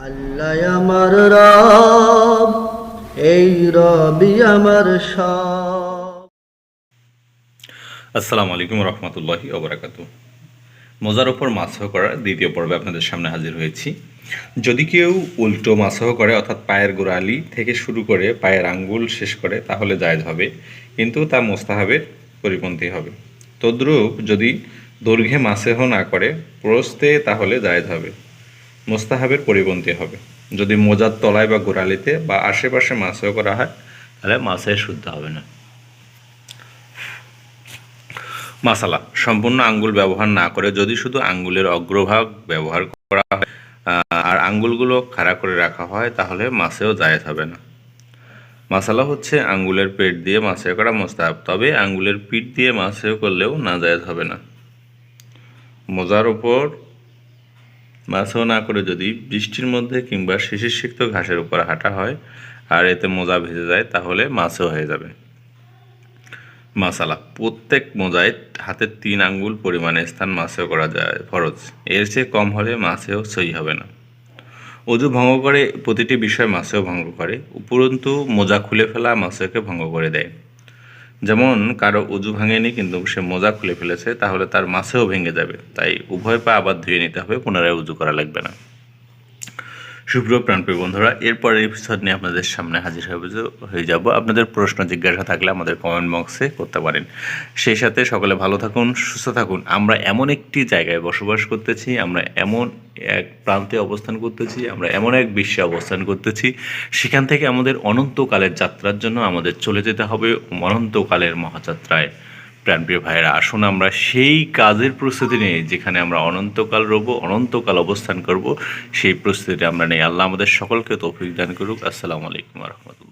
আল্লাহ আমার রব, এই রবি আমার সব। আসসালামু আলাইকুম রহমতুল্লাহি ওবরাকাতু। মোজার ওপর মাসহ করার দ্বিতীয় পর্বে আপনাদের সামনে হাজির হয়েছি। যদি কেউ উল্টো মাসহ করে, অর্থাৎ পায়ের গোড়ালি থেকে শুরু করে পায়ের আঙ্গুল শেষ করে, তাহলে জায়েজ হবে, কিন্তু তা মোস্তাহাবের পরিপন্থী হবে। তদ্রূপ যদি দৈর্ঘ্যে মাসহ না করে প্রস্থে, তাহলে জায়েজ হবে, মোস্তাহাবের পরিপন্থী হবে। যদি মোজার তলায় বা গোড়ালিতে বা আশেপাশে মাসহ করা হয়, তাহলে মাসে শুদ্ধ হবে না। মাসালা, সম্পূর্ণ আঙ্গুল ব্যবহার না করে যদি শুধু আঙ্গুলের অগ্রভাগ ব্যবহার করা হয় আর আঙ্গুলগুলো খাড়া করে রাখা হয়, তাহলে মাসেও জায়েজ হবে না। মাসালা হচ্ছে আঙ্গুলের পেট দিয়ে মাসে করা মোস্তাহাব, তবে আঙ্গুলের পিঠ দিয়ে মাসেও করলেও না জায়েজ হবে না। মোজার ওপর মাসেও না করে যদি বৃষ্টির মধ্যে কিংবা শিশিরসিক্ত ঘাসের উপর হাঁটা হয় আর এতে মোজা ভেজে যায়, তাহলে মাসেও হয়ে যাবে। মাসালা, প্রত্যেক মোজায় হাতের 3 আঙ্গুল পরিমাণে স্থান মাসেও করা যায় ফরজ, এর চেয়ে কম হলে মাসেও সই হবে না। অজু ভঙ্গ করে প্রতিটি বিষয় মাসেও ভঙ্গ করে, উপরন্তু মোজা খুলে ফেলা মাসেওকে ভঙ্গ করে দেয়। যেমন কারো অজু ভাঙেনি কিন্তু সে মোজা খুলে ফেলেছে, তাহলে তার মাসেও ভেঙে যাবে, তাই উভয় পা আবার ধুয়ে নিতে হবে, পুনরায় উজু করা লাগবে না। সুপ্রিয় প্রাণপ্রিয় বন্ধুরা, এরপরের এপিসোড নিয়ে আপনাদের সামনে হাজির হয়ে যাব। আপনাদের প্রশ্ন জিজ্ঞাসা থাকলে আমাদের কমেন্ট বক্সে করতে পারেন। সেই সাথে সকলে ভালো থাকুন, সুস্থ থাকুন। আমরা এমন একটি জায়গায় বসবাস করতেছি, আমরা এমন এক প্রান্তে অবস্থান করতেছি, আমরা এমন এক বিশ্বে অবস্থান করতেছি, সেখান থেকে আমাদের অনন্তকালের যাত্রার জন্য আমাদের চলে যেতে হবে অনন্তকালের মহাযাত্রায়। প্রাণপ্রিয় ভাইয়েরা, আসুন আমরা সেই কাজের প্রস্তুতি নিই যেখানে আমরা অনন্তকাল রব, অনন্তকাল অবস্থান করব। সেই প্রস্তুতি আমরা নেই। আল্লাহ আমাদের সকলকে তৌফিক দান করুক। আসসালামু আলাইকুম রহমতুল্লাহ।